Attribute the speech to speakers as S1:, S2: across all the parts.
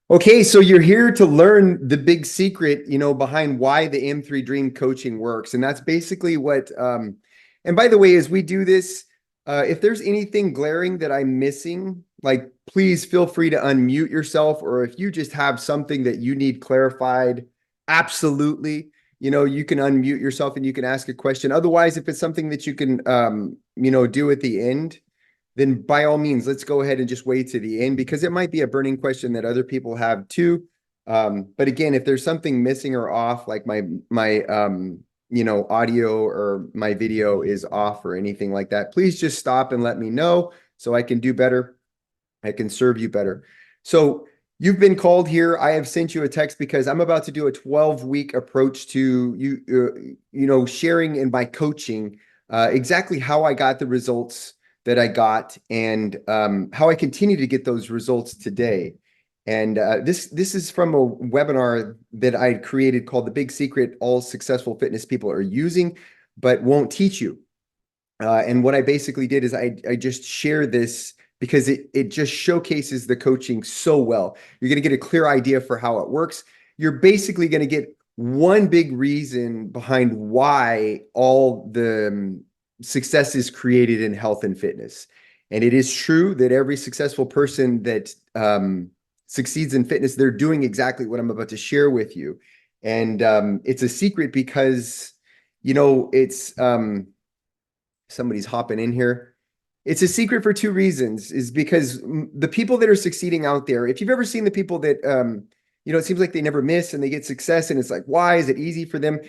S1: Okay, so you're here to learn the big secret, behind why the M3 Dream coaching works. And that's basically and by the way, as we do this, if there's anything glaring that I'm missing, like please feel free to unmute yourself, or if you just have something that you need clarified, absolutely, you can unmute yourself and you can ask a question. Otherwise, if it's something that you can, do at the end, then by all means, let's go ahead and just wait to the end because it might be a burning question that other people have too. But again, if there's something missing or off, like my audio or my video is off or anything like that, please just stop and let me know so I can do better. I can serve you better. So you've been called here. I have sent you a text because I'm about to do a 12-week approach to sharing in my coaching exactly how I got the results that I got and how I continue to get those results today. And this is from a webinar that I created called The Big Secret All Successful Fitness People Are Using, but won't teach you. And what I basically did is I just share this because it just showcases the coaching so well. You're going to get a clear idea for how it works. You're basically going to get one big reason behind why all the success is created in health and fitness. And it is true that every successful person that succeeds in fitness, they're doing exactly what I'm about to share with you. And it's a secret because, it's somebody's hopping in here. It's a secret for two reasons, is because the people that are succeeding out there, if you've ever seen the people that, it seems like they never miss and they get success and it's like, why is it easy for them?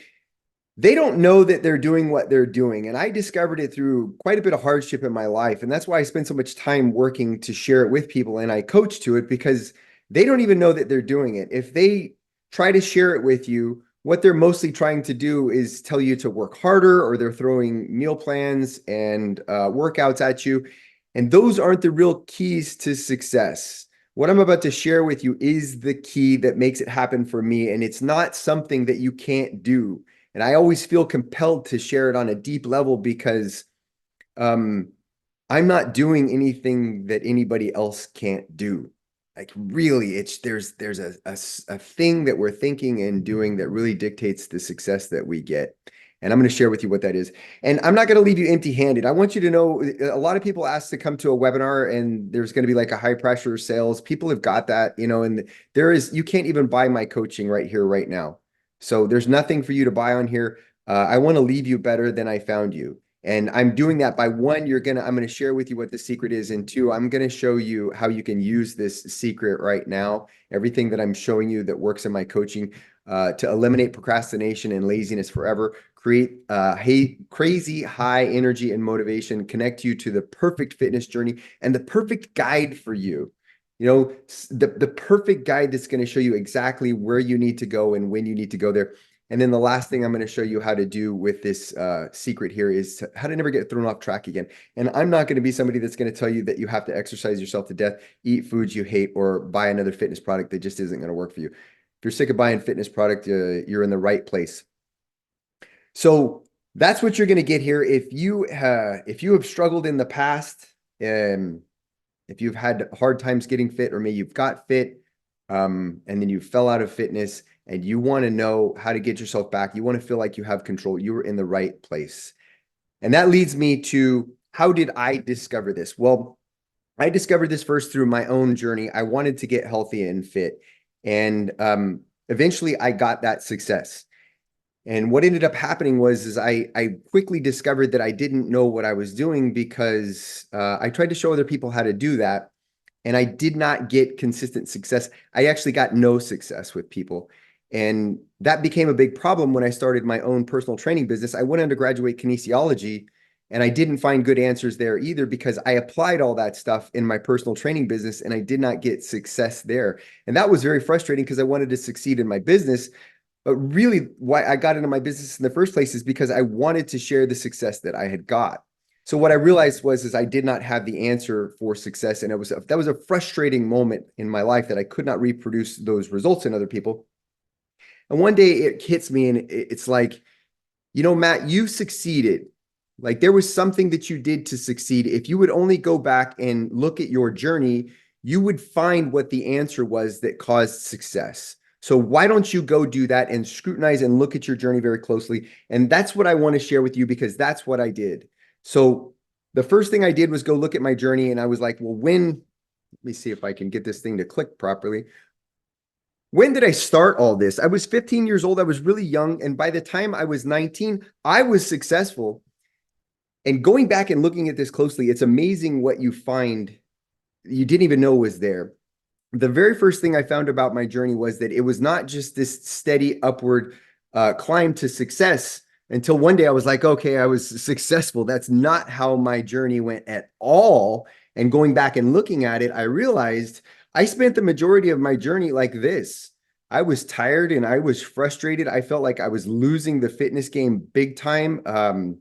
S1: They don't know that they're doing what they're doing. And I discovered it through quite a bit of hardship in my life. And that's why I spend so much time working to share it with people. And I coach to it because they don't even know that they're doing it. If they try to share it with you, what they're mostly trying to do is tell you to work harder, or they're throwing meal plans and workouts at you. And those aren't the real keys to success. What I'm about to share with you is the key that makes it happen for me. And it's not something that you can't do. And I always feel compelled to share it on a deep level because I'm not doing anything that anybody else can't do. Like really, there's a thing that we're thinking and doing that really dictates the success that we get. And I'm going to share with you what that is. And I'm not going to leave you empty-handed. I want you to know a lot of people ask to come to a webinar and there's going to be like a high pressure sales. People have got that, and you can't even buy my coaching right here, right now. So there's nothing for you to buy on here. I want to leave you better than I found you. And I'm doing that by one, I'm going to share with you what the secret is. And two, I'm going to show you how you can use this secret right now. Everything that I'm showing you that works in my coaching to eliminate procrastination and laziness forever, create crazy high energy and motivation, connect you to the perfect fitness journey and the perfect guide for you. The perfect guide that's going to show you exactly where you need to go and when you need to go there. And then the last thing I'm going to show you how to do with this secret here is how to never get thrown off track again. And I'm not going to be somebody that's going to tell you that you have to exercise yourself to death, eat foods you hate, or buy another fitness product that just isn't going to work for you. If you're sick of buying fitness product, you're in the right place. So that's what you're going to get here. If you have struggled in the past, if you've had hard times getting fit, or maybe you've got fit and then you fell out of fitness and you want to know how to get yourself back, you want to feel like you have control, you were in the right place. And that leads me to, how did I discover this? Well, I discovered this first through my own journey. I wanted to get healthy and fit. And eventually I got that success. And what ended up happening was I quickly discovered that I didn't know what I was doing because I tried to show other people how to do that. And I did not get consistent success. I actually got no success with people. And that became a big problem when I started my own personal training business. I went undergraduate kinesiology and I didn't find good answers there either because I applied all that stuff in my personal training business and I did not get success there. And that was very frustrating because I wanted to succeed in my business. But really, why I got into my business in the first place is because I wanted to share the success that I had got. So what I realized was I did not have the answer for success, and that was a frustrating moment in my life that I could not reproduce those results in other people. And one day it hits me, and it's like, Matt, you succeeded. Like there was something that you did to succeed. If you would only go back and look at your journey, you would find what the answer was that caused success. So why don't you go do that and scrutinize and look at your journey very closely? And that's what I want to share with you, because that's what I did. So the first thing I did was go look at my journey, and I was like, well, let me see if I can get this thing to click properly. When did I start all this? I was 15 years old. I was really young. And by the time I was 19, I was successful. And going back and looking at this closely, it's amazing what you find you didn't even know was there. The very first thing I found about my journey was that it was not just this steady upward climb to success until one day I was like, okay, I was successful. That's not how my journey went at all. And going back and looking at it, I realized I spent the majority of my journey like this. I was tired and I was frustrated. I felt like I was losing the fitness game big time. I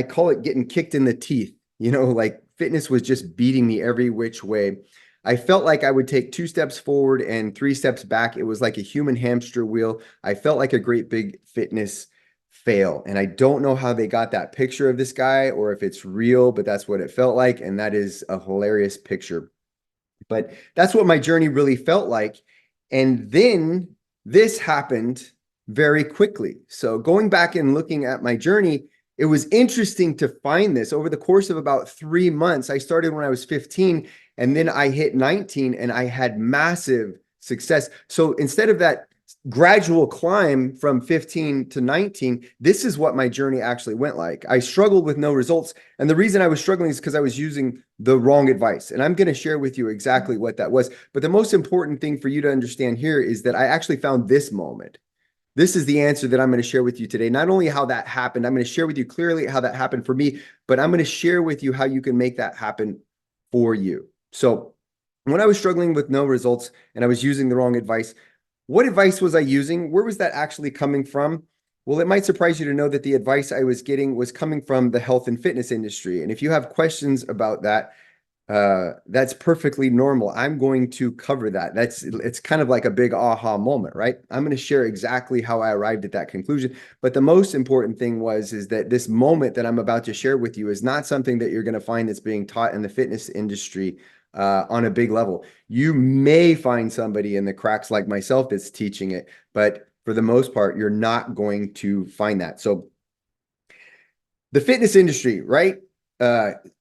S1: call it getting kicked in the teeth. Like fitness was just beating me every which way. I felt like I would take 2 steps forward and 3 steps back. It was like a human hamster wheel. I felt like a great big fitness fail. And I don't know how they got that picture of this guy or if it's real, but that's what it felt like. And that is a hilarious picture. But that's what my journey really felt like. And then this happened very quickly. So going back and looking at my journey, it was interesting to find this over the course of about 3 months. I started when I was 15, and then I hit 19 and I had massive success. So instead of that gradual climb from 15 to 19, this is what my journey actually went like. I struggled with no results. And the reason I was struggling is because I was using the wrong advice. And I'm going to share with you exactly what that was. But the most important thing for you to understand here is that I actually found this moment. This is the answer that I'm going to share with you today. Not only how that happened, I'm going to share with you clearly how that happened for me, but I'm going to share with you how you can make that happen for you. So when I was struggling with no results and I was using the wrong advice, what advice was I using? Where was that actually coming from? Well, it might surprise you to know that the advice I was getting was coming from the health and fitness industry. And if you have questions about that, that's perfectly normal. I'm going to cover that. It's kind of like a big aha moment, right? I'm going to share exactly how I arrived at that conclusion. But the most important thing is that this moment that I'm about to share with you is not something that you're going to find that's being taught in the fitness industry on a big level. You may find somebody in the cracks like myself that's teaching it, but for the most part, you're not going to find that. So the fitness industry, right?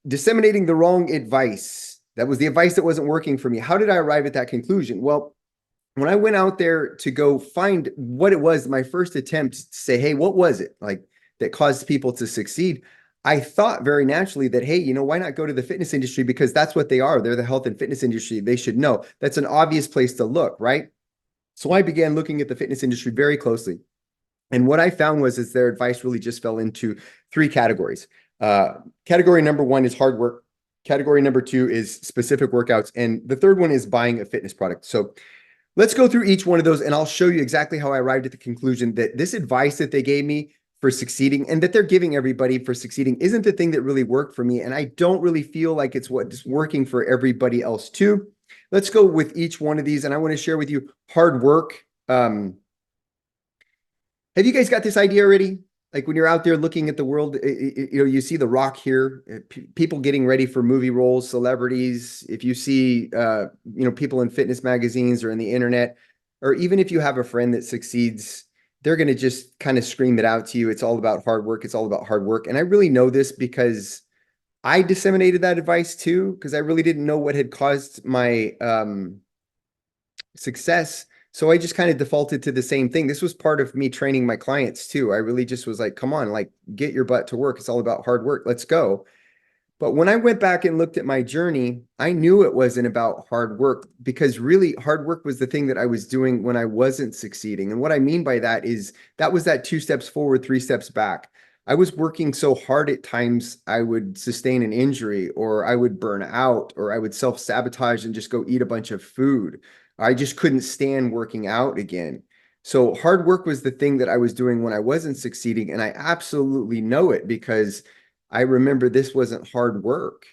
S1: Disseminating the wrong advice. That was the advice that wasn't working for me. How did I arrive at that conclusion? Well, when I went out there to go find what it was, my first attempt to say, hey, what was it like that caused people to succeed? I thought very naturally that, hey, why not go to the fitness industry? Because that's what they are. They're the health and fitness industry. They should know. That's an obvious place to look, right? So I began looking at the fitness industry very closely. And what I found is their advice really just fell into 3 categories. Category number 1 is hard work. Category number 2 is specific workouts. And the third one is buying a fitness product. So let's go through each one of those and I'll show you exactly how I arrived at the conclusion that this advice that they gave me for succeeding and that they're giving everybody for succeeding isn't the thing that really worked for me. And I don't really feel like it's what's working for everybody else too. Let's go with each one of these. And I want to share with you hard work. Have you guys got this idea already? Like when you're out there looking at the world, you see The Rock here, people getting ready for movie roles, celebrities. If you see, people in fitness magazines or in the internet, or even if you have a friend that succeeds, they're going to just kind of scream it out to you. It's all about hard work. It's all about hard work. And I really know this because I disseminated that advice too, because I really didn't know what had caused my success. So I just kind of defaulted to the same thing. This was part of me training my clients too. I really just was like, come on, like get your butt to work. It's all about hard work. Let's go. But when I went back and looked at my journey, I knew it wasn't about hard work because really hard work was the thing that I was doing when I wasn't succeeding. And what I mean by that is that was that 2 steps forward, 3 steps back. I was working so hard at times I would sustain an injury or I would burn out or I would self-sabotage and just go eat a bunch of food. I just couldn't stand working out again. So hard work was the thing that I was doing when I wasn't succeeding. And I absolutely know it because I remember this wasn't hard work.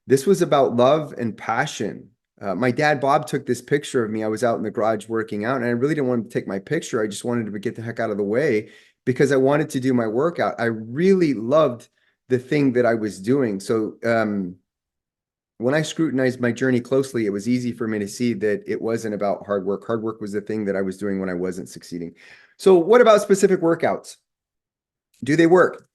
S1: This was about love and passion. My dad, Bob, took this picture of me. I was out in the garage working out and I really didn't want him to take my picture. I just wanted to get the heck out of the way because I wanted to do my workout. I really loved the thing that I was doing. So, when I scrutinized my journey closely, it was easy for me to see that it wasn't about hard work. Hard work was the thing that I was doing when I wasn't succeeding. So what about specific workouts? Do they work?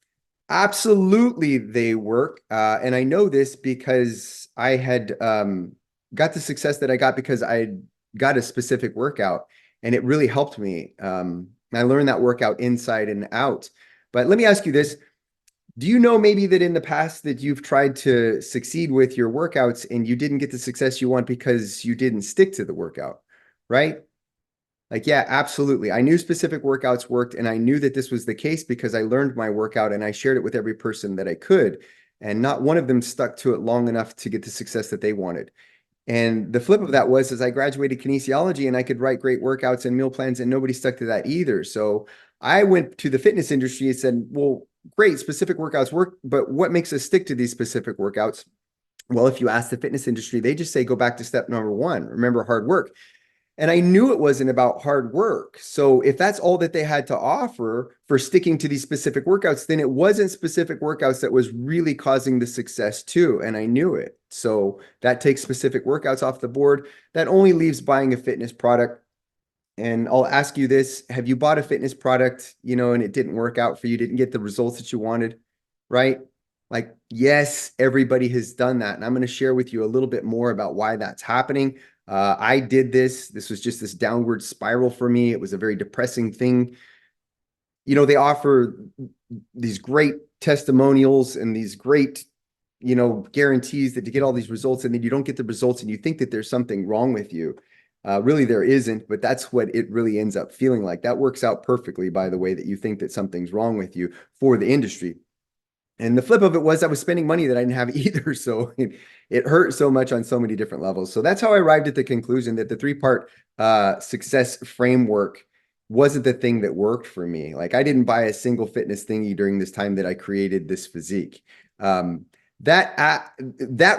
S1: Absolutely, they work. And I know this because I had got the success that I got because I got a specific workout and it really helped me. I learned that workout inside and out. But let me ask you this. Do you know maybe that in the past that you've tried to succeed with your workouts and you didn't get the success you want because you didn't stick to the workout, right? Like, yeah, absolutely. I knew specific workouts worked, and I knew that this was the case because I learned my workout and I shared it with every person that I could. And not one of them stuck to it long enough to get the success that they wanted. And the flip of that was as I graduated kinesiology and I could write great workouts and meal plans, and nobody stuck to that either. So I went to the fitness industry and said, well, great, specific workouts work, but what makes us stick to these specific workouts? Well, if you ask the fitness industry, they just say, go back to step number one. Remember hard work. And I knew it wasn't about hard work. So if that's all that they had to offer for sticking to these specific workouts, then it wasn't specific workouts that was really causing the success too. And I knew it. So that takes specific workouts off the board. That only leaves buying a fitness product. And I'll ask you this, have you bought a fitness product, and it didn't work out for you, didn't get the results that you wanted, right? Like, yes, everybody has done that. And I'm going to share with you a little bit more about why that's happening. I did this. This was just this downward spiral for me. It was a very depressing thing. They offer these great testimonials and these great, guarantees that to get all these results, and then you don't get the results and you think that there's something wrong with you. Really, there isn't, but that's what it really ends up feeling like. That works out perfectly, by the way, that you think that something's wrong with you for the industry. And the flip of it was I was spending money that I didn't have either. So it hurt so much on so many different levels. So that's how I arrived at the conclusion that the three-part success framework wasn't the thing that worked for me. Like I didn't buy a single fitness thingy during this time that I created this physique. That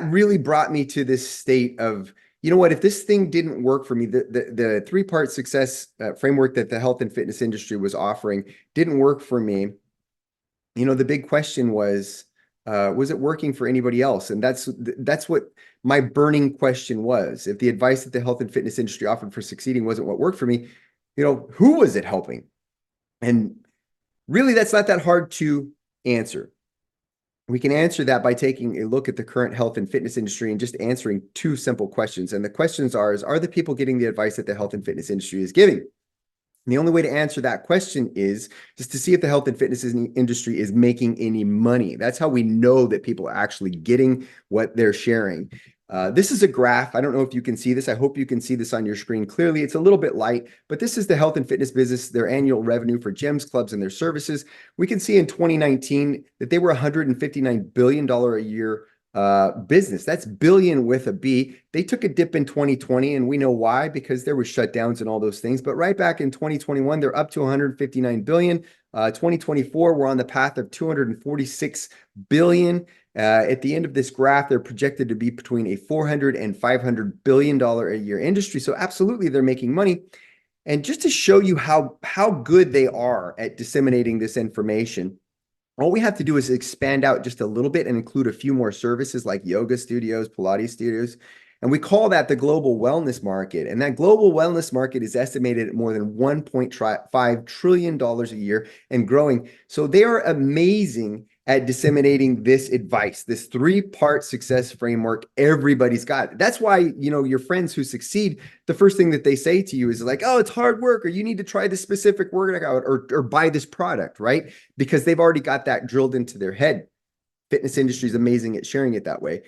S1: really brought me to this state of, you know what, if this thing didn't work for me, the three-part success framework that the health and fitness industry was offering didn't work for me. The big question was it working for anybody else? And that's what my burning question was. If the advice that the health and fitness industry offered for succeeding wasn't what worked for me, who was it helping? And really, that's not that hard to answer. We can answer that by taking a look at the current health and fitness industry and just answering two simple questions. And the questions are the people getting the advice that the health and fitness industry is giving? And the only way to answer that question is just to see if the health and fitness industry is making any money. That's how we know that people are actually getting what they're sharing. This is a graph. I don't know if you can see this. I hope you can see this on your screen clearly. It's a little bit light, but this is the health and fitness business, their annual revenue for gyms, clubs, and their services. We can see in 2019 that they were $159 billion a year business. That's billion with a B. They took a dip in 2020, and we know why, because there were shutdowns and all those things. But right back in 2021, they're up to 159 billion. 2024, we're on the path of 246 billion. At the end of this graph, they're projected to be between a 400 and 500 billion dollar a year industry. So absolutely, they're making money. And just to show you how good they are at disseminating this information, all we have to do is expand out just a little bit and include a few more services like yoga studios, Pilates studios. And we call that the global wellness market. And that global wellness market is estimated at more than $1.5 trillion a year and growing. So they are amazing at disseminating this advice, this three-part success framework. Everybody's got it. That's why, your friends who succeed, the first thing that they say to you is like, oh, it's hard work, or you need to try this specific workout, or buy this product, right? Because they've already got that drilled into their head. Fitness industry is amazing at sharing it that way.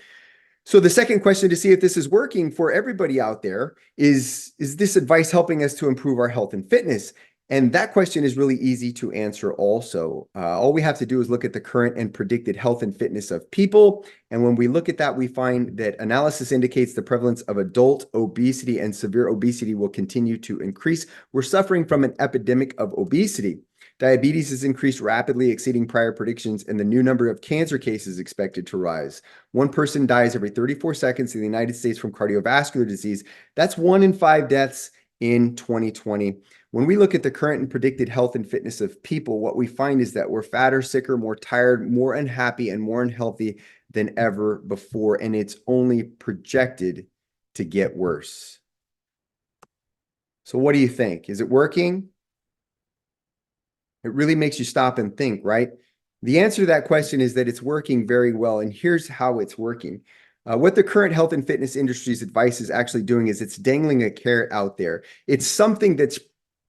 S1: So the second question to see if this is working for everybody out there is this advice helping us to improve our health and fitness? And that question is really easy to answer also. All we have to do is look at the current and predicted health and fitness of people. And when we look at that, we find that analysis indicates the prevalence of adult obesity and severe obesity will continue to increase. We're suffering from an epidemic of obesity. Diabetes has increased rapidly, exceeding prior predictions, and the new number of cancer cases expected to rise. One person dies every 34 seconds in the United States from cardiovascular disease. That's 1 in 5 deaths in 2020. When we look at the current and predicted health and fitness of people, what we find is that we're fatter, sicker, more tired, more unhappy, and more unhealthy than ever before, and it's only projected to get worse. So what do you think? Is it working? It really makes you stop and think, right? The answer to that question is that it's working very well, and here's how it's working. What the current health and fitness industry's advice is actually doing is it's dangling a carrot out there. It's something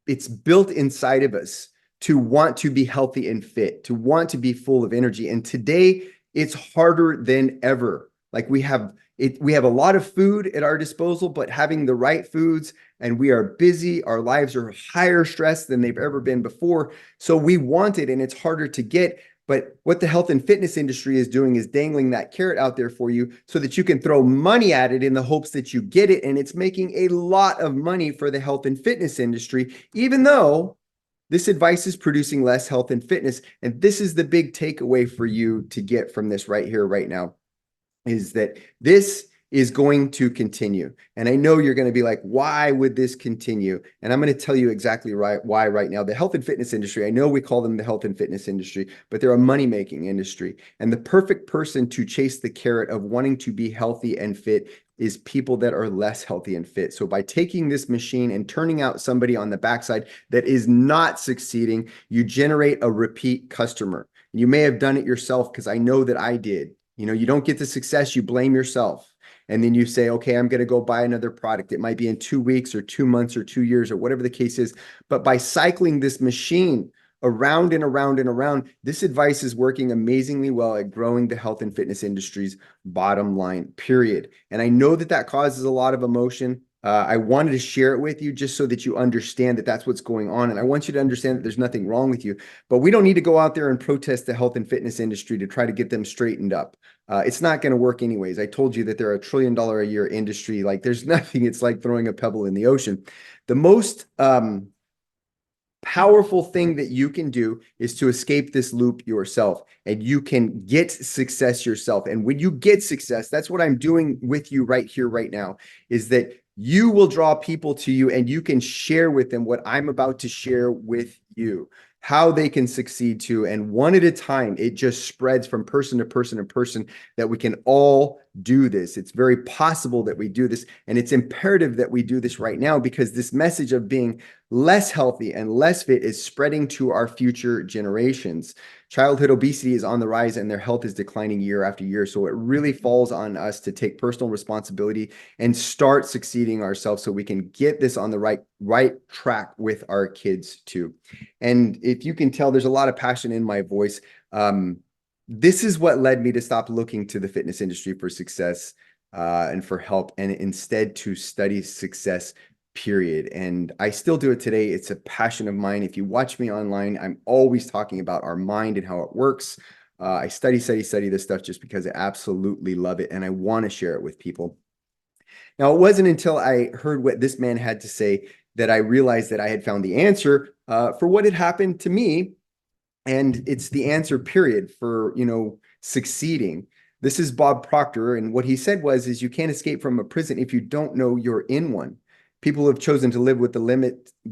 S1: it's built inside of us to want to be healthy and fit, to want to be full of energy. And today it's harder than ever. Like we have a lot of food at our disposal, but having the right foods, and we are busy, our lives are higher stress than they've ever been before. So we want it and it's harder to get. But what the health and fitness industry is doing is dangling that carrot out there for you so that you can throw money at it in the hopes that you get it. And it's making a lot of money for the health and fitness industry, even though this advice is producing less health and fitness. And this is the big takeaway for you to get from this right here, right now, is that this is going to continue. And I know you're going to be like, why would this continue? And I'm going to tell you exactly why right now. The health and fitness industry, I know we call them the health and fitness industry, but they're a money-making industry. And the perfect person to chase the carrot of wanting to be healthy and fit is people that are less healthy and fit. So by taking this machine and turning out somebody on the backside that is not succeeding, you generate a repeat customer. You may have done it yourself, because I know that I did. You know, you don't get the success, you blame yourself. And then you say, okay, I'm going to go buy another product. It might be in 2 weeks or 2 months or 2 years or whatever the case is. But by cycling this machine around and around and around, this advice is working amazingly well at growing the health and fitness industry's bottom line, period. And I know that that causes a lot of emotion. I wanted to share it with you just so that you understand that that's what's going on. And I want you to understand that there's nothing wrong with you, but we don't need to go out there and protest the health and fitness industry to try to get them straightened up. It's not going to work anyways. I told you that they're $1 trillion a year industry. Like there's nothing. It's like throwing a pebble in the ocean. The most powerful thing that you can do is to escape this loop yourself, and you can get success yourself. And when you get success, that's what I'm doing with you right here, right now, is that you will draw people to you and you can share with them what I'm about to share with you, how they can succeed too. And one at a time, it just spreads from person to person to person, that we can all do this. It's very possible that we do this. And it's imperative that we do this right now, because this message of being less healthy and less fit is spreading to our future generations. Childhood obesity is on the rise and their health is declining year after year. So it really falls on us to take personal responsibility and start succeeding ourselves so we can get this on the right track with our kids too. And if you can tell, there's a lot of passion in my voice. This is what led me to stop looking to the fitness industry for success and for help, and instead to study success, period. And I still do it today. It's a passion of mine. If you watch me online, I'm always talking about our mind and how it works. I study this stuff just because I absolutely love it and I want to share it with people. Now, it wasn't until I heard what this man had to say that I realized that I had found the answer for what had happened to me. And it's the answer, period, for, succeeding. This is Bob Proctor. And what he said is you can't escape from a prison if you don't know you're in one. People who have chosen to live with the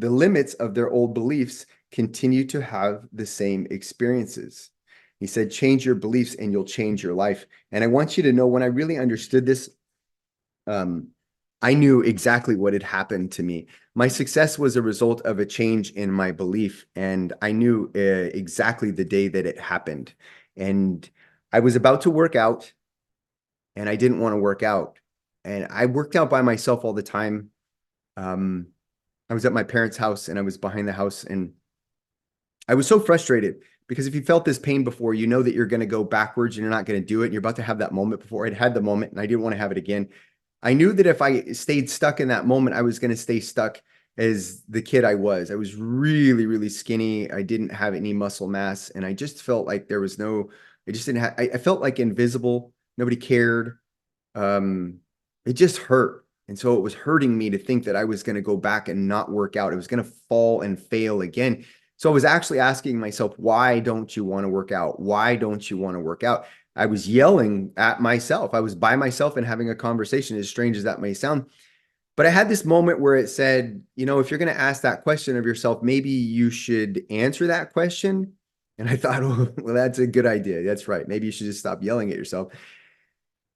S1: limits of their old beliefs continue to have the same experiences. He said, change your beliefs and you'll change your life. And I want you to know, when I really understood this, I knew exactly what had happened to me. My success was a result of a change in my belief, and I knew exactly the day that it happened. And I was about to work out, and I didn't want to work out. And I worked out by myself all the time. I was at my parents' house, and I was behind the house, and I was so frustrated, because if you felt this pain before, you know that you're going to go backwards and you're not going to do it. And you're about to have that moment before. I'd had the moment, and I didn't want to have it again. I knew that if I stayed stuck in that moment, I was going to stay stuck as the kid I was. I was really, really skinny. I didn't have any muscle mass. And I just felt like there was I just didn't have, I felt like invisible. Nobody cared. It just hurt. And so it was hurting me to think that I was going to go back and not work out. I was going to fall and fail again. So I was actually asking myself, why don't you want to work out? Why don't you want to work out? I was yelling at myself. I was by myself and having a conversation, as strange as that may sound. But I had this moment where it said, if you're going to ask that question of yourself, maybe you should answer that question. And I thought, oh, well, that's a good idea. That's right. Maybe you should just stop yelling at yourself.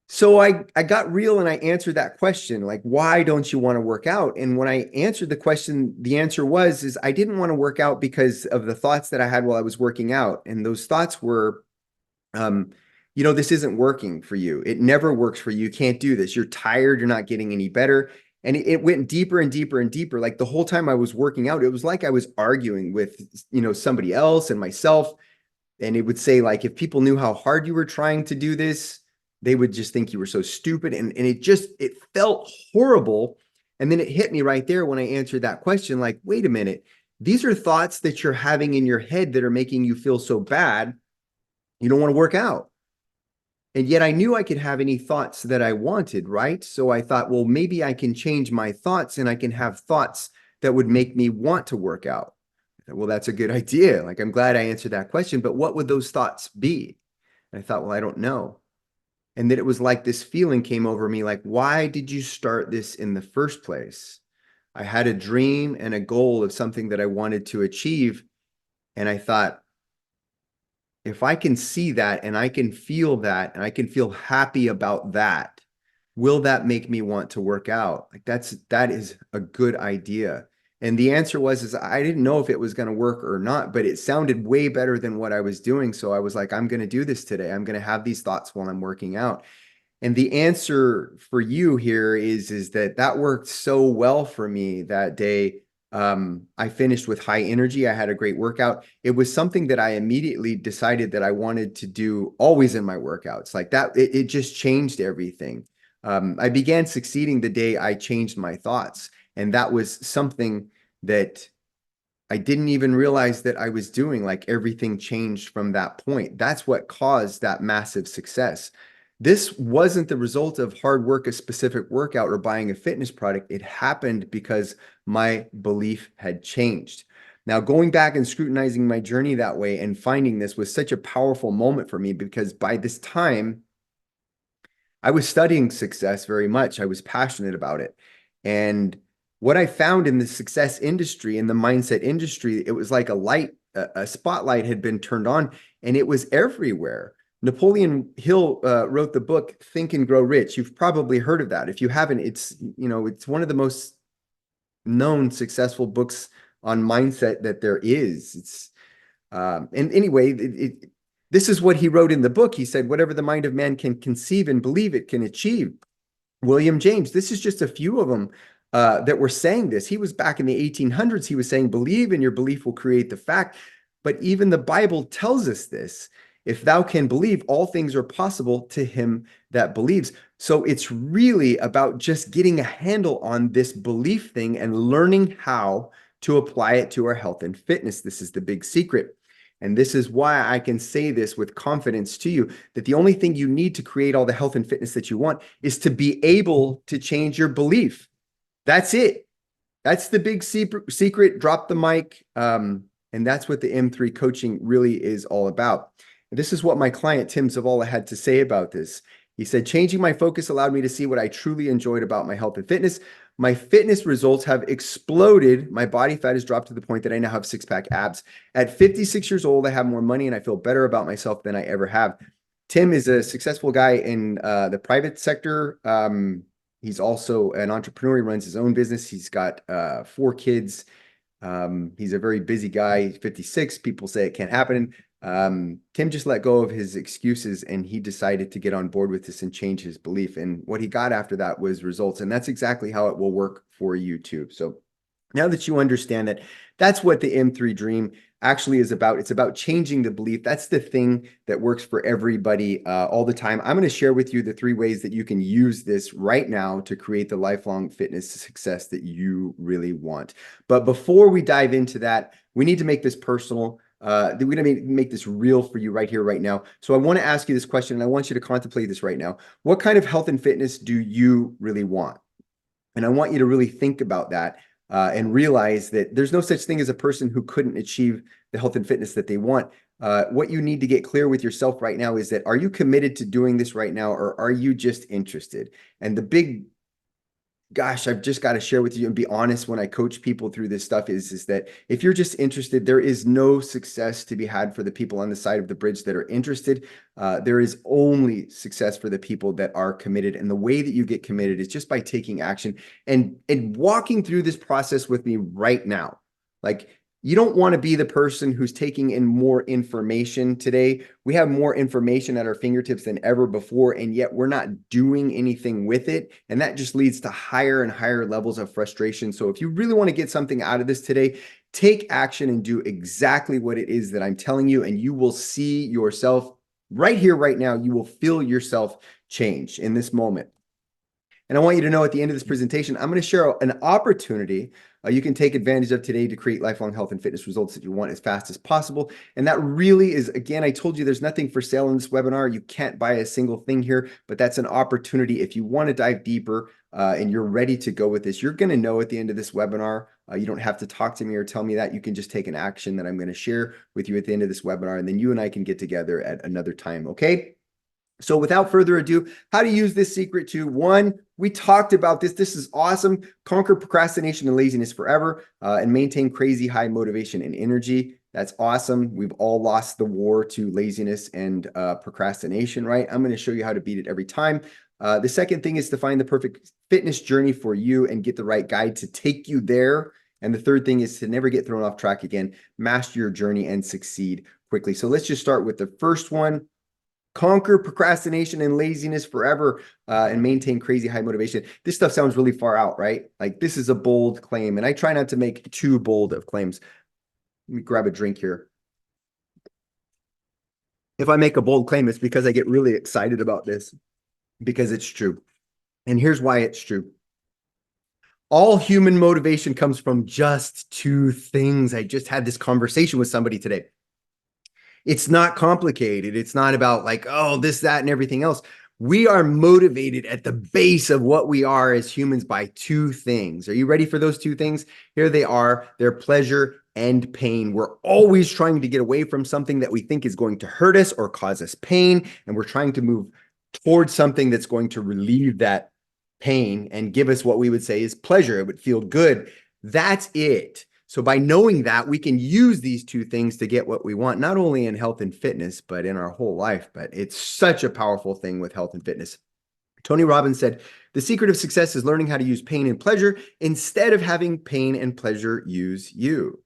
S1: So I got real and I answered that question, like, why don't you want to work out? And when I answered the question, the answer was, is I didn't want to work out because of the thoughts that I had while I was working out. And those thoughts were, um, this isn't working for you. It never works for you. You can't do this. You're tired. You're not getting any better. And it went deeper and deeper and deeper. Like the whole time I was working out, it was like I was arguing with, somebody else and myself. And it would say, like, if people knew how hard you were trying to do this, they would just think you were so stupid. And it felt horrible. And then it hit me right there when I answered that question, like, wait a minute, these are thoughts that you're having in your head that are making you feel so bad. You don't want to work out. And yet I knew I could have any thoughts that I wanted, right? So I thought, well, maybe I can change my thoughts and I can have thoughts that would make me want to work out. Well, that's a good idea. Like, I'm glad I answered that question, but what would those thoughts be? And I thought, well, I don't know. And then it was like this feeling came over me, like, why did you start this in the first place? I had a dream and a goal of something that I wanted to achieve. And I thought, if I can see that and I can feel that and I can feel happy about that, will that make me want to work out? Like that is a good idea. And the answer was I didn't know if it was going to work or not, but it sounded way better than what I was doing. So I was like, I'm going to do this today. I'm going to have these thoughts while I'm working out. And the answer for you here is that worked so well for me that day. I finished with high energy. I had a great workout. It was something that I immediately decided that I wanted to do always in my workouts. Like that, it just changed everything. I began succeeding the day I changed my thoughts. And that was something that I didn't even realize that I was doing. Like everything changed from that point. That's what caused that massive success. This wasn't the result of hard work, a specific workout, or buying a fitness product. It happened because my belief had changed. Now, going back and scrutinizing my journey that way and finding this was such a powerful moment for me because by this time, I was studying success very much. I was passionate about it. And what I found in the success industry, in the mindset industry, it was like a spotlight had been turned on and it was everywhere. Napoleon Hill wrote the book Think and Grow Rich. You've probably heard of that. If you haven't, it's one of the most known successful books on mindset that there is. And anyway, this is what he wrote in the book. He said, whatever the mind of man can conceive and believe it can achieve. William James, this is just a few of them that were saying this. He was back in the 1800s. He was saying, believe and your belief will create the fact. But even the Bible tells us this. If thou can believe, all things are possible to him that believes. So it's really about just getting a handle on this belief thing and learning how to apply it to our health and fitness. This is the big secret. And this is why I can say this with confidence to you, that the only thing you need to create all the health and fitness that you want is to be able to change your belief. That's it. That's the big secret. Drop the mic. And that's what the M3 coaching really is all about. And this is what my client, Tim Zavala, had to say about this. He said, changing my focus allowed me to see what I truly enjoyed about my health and fitness. My fitness results have exploded. My body fat has dropped to the point that I now have six-pack abs. At 56 years old, I have more money and I feel better about myself than I ever have. Tim is a successful guy in the private sector. He's also an entrepreneur. He runs his own business. He's got 4 kids. He's a very busy guy. 56. People say it can't happen. Tim just let go of his excuses and he decided to get on board with this and change his belief. And what he got after that was results. And that's exactly how it will work for you too. So now that you understand that, that's what the M3 Dream actually is about. It's about changing the belief. That's the thing that works for everybody all the time. I'm going to share with you the 3 ways that you can use this right now to create the lifelong fitness success that you really want. But before we dive into that, we need to make this personal. We're going to make this real for you right here, right now. So I want to ask you this question, and I want you to contemplate this right now. What kind of health and fitness do you really want? And I want you to really think about that and realize that there's no such thing as a person who couldn't achieve the health and fitness that they want. What you need to get clear with yourself right now is that, are you committed to doing this right now, or are you just interested? And the big gosh, I've just got to share with you and be honest when I coach people through this stuff is that if you're just interested, there is no success to be had for the people on the side of the bridge that are interested. There is only success for the people that are committed. And the way that you get committed is just by taking action and walking through this process with me right now. Like, you don't want to be the person who's taking in more information today. We have more information at our fingertips than ever before, and yet we're not doing anything with it. And that just leads to higher and higher levels of frustration. So if you really want to get something out of this today, take action and do exactly what it is that I'm telling you, and you will see yourself right here, right now. You will feel yourself change in this moment. And I want you to know at the end of this presentation, I'm going to share an opportunity you can take advantage of today to create lifelong health and fitness results that you want as fast as possible. And that really is, again, I told you there's nothing for sale in this webinar. You can't buy a single thing here, but that's an opportunity. If you want to dive deeper and you're ready to go with this, you're going to know at the end of this webinar. You don't have to talk to me or tell me that. You can just take an action that I'm going to share with you at the end of this webinar, and then you and I can get together at another time, okay? So without further ado, how to use this secret to one, we talked about this. This is awesome. Conquer procrastination and laziness forever and maintain crazy high motivation and energy. That's awesome. We've all lost the war to laziness and procrastination, right? I'm going to show you how to beat it every time. The second thing is to find the perfect fitness journey for you and get the right guide to take you there. And the third thing is to never get thrown off track again, master your journey and succeed quickly. So let's just start with the first one. Conquer procrastination and laziness forever and maintain crazy high motivation. This stuff sounds really far out, right? Like, this is a bold claim, and I try not to make too bold of claims. Let me grab a drink here. If I make a bold claim, it's because I get really excited about this, because it's true. And here's why it's true. All human motivation comes from just two things. I just had this conversation with somebody today. It's not complicated. It's not about like, oh, this, that, and everything else. We are motivated at the base of what we are as humans by two things. Are you ready for those two things? Here they are. They're pleasure and pain. We're always trying to get away from something that we think is going to hurt us or cause us pain. And we're trying to move towards something that's going to relieve that pain and give us what we would say is pleasure. It would feel good. That's it. So by knowing that, we can use these two things to get what we want, not only in health and fitness, but in our whole life. But it's such a powerful thing with health and fitness. Tony Robbins said, the secret of success is learning how to use pain and pleasure instead of having pain and pleasure use you.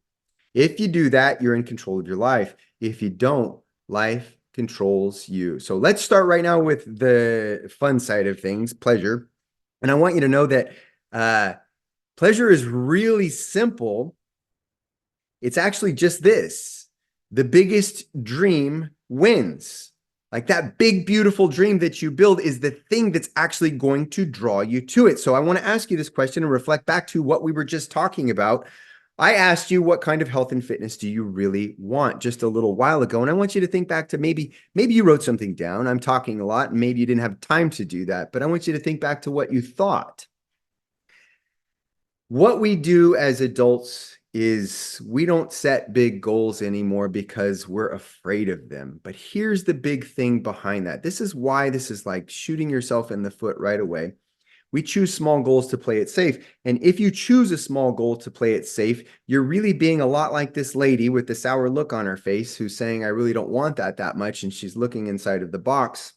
S1: If you do that, you're in control of your life. If you don't, life controls you. So let's start right now with the fun side of things, pleasure. And I want you to know that pleasure is really simple. It's actually just this: the biggest dream wins. Like, that big, beautiful dream that you build is the thing that's actually going to draw you to it. So I want to ask you this question and reflect back to what we were just talking about. I asked you, what kind of health and fitness do you really want, just a little while ago? And I want you to think back to maybe you wrote something down. I'm talking a lot, and maybe you didn't have time to do that, but I want you to think back to what you thought. What we do as adults is we don't set big goals anymore because we're afraid of them. But here's the big thing behind that. This is why this is like shooting yourself in the foot right away. We choose small goals to play it safe. And if you choose a small goal to play it safe, you're really being a lot like this lady with the sour look on her face who's saying, I really don't want that much. And she's looking inside of the box.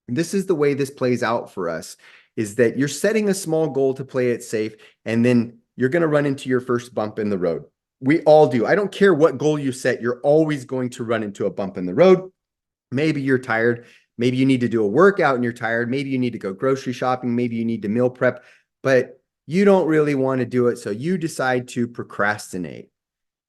S1: This is the way this plays out for us, is that you're setting a small goal to play it safe, and then you're going to run into your first bump in the road. We all do. I don't care what goal you set. You're always going to run into a bump in the road. Maybe you're tired. Maybe you need to do a workout and you're tired. Maybe you need to go grocery shopping. Maybe you need to meal prep, but you don't really want to do it. So you decide to procrastinate.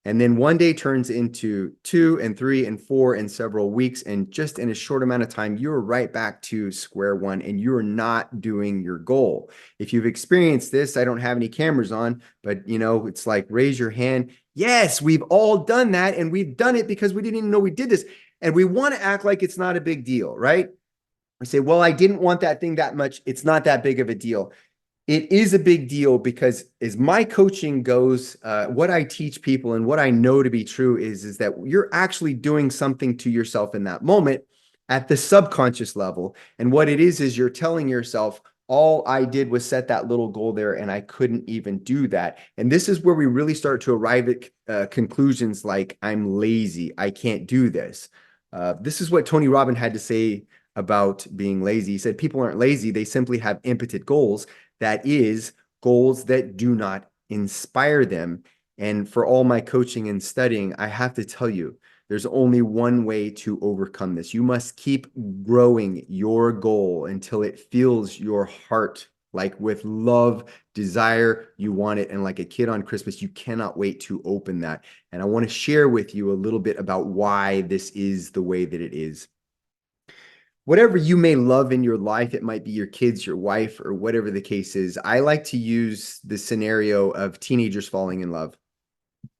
S1: And then one day turns into 2 and 3 and 4 and several weeks. And just in a short amount of time, you're right back to square one and you're not doing your goal. If you've experienced this, I don't have any cameras on, but it's like, raise your hand. Yes, we've all done that. And we've done it because we didn't even know we did this. And we want to act like it's not a big deal, right? We say, well, I didn't want that thing that much. It's not that big of a deal. It is a big deal because as my coaching goes, what I teach people and what I know to be true is that you're actually doing something to yourself in that moment at the subconscious level. And what it is you're telling yourself, All I did was set that little goal there, and I couldn't even do that. And this is where we really start to arrive at conclusions like, I'm lazy, I can't do this. This is what Tony Robbins had to say about being lazy. He said, people aren't lazy, they simply have impotent goals. That is, goals that do not inspire them. And for all my coaching and studying, I have to tell you, there's only one way to overcome this. You must keep growing your goal until it fills your heart like with love, desire, you want it. And like a kid on Christmas, you cannot wait to open that. And I want to share with you a little bit about why this is the way that it is. Whatever you may love in your life, it might be your kids, your wife, or whatever the case is. I like to use the scenario of teenagers falling in love.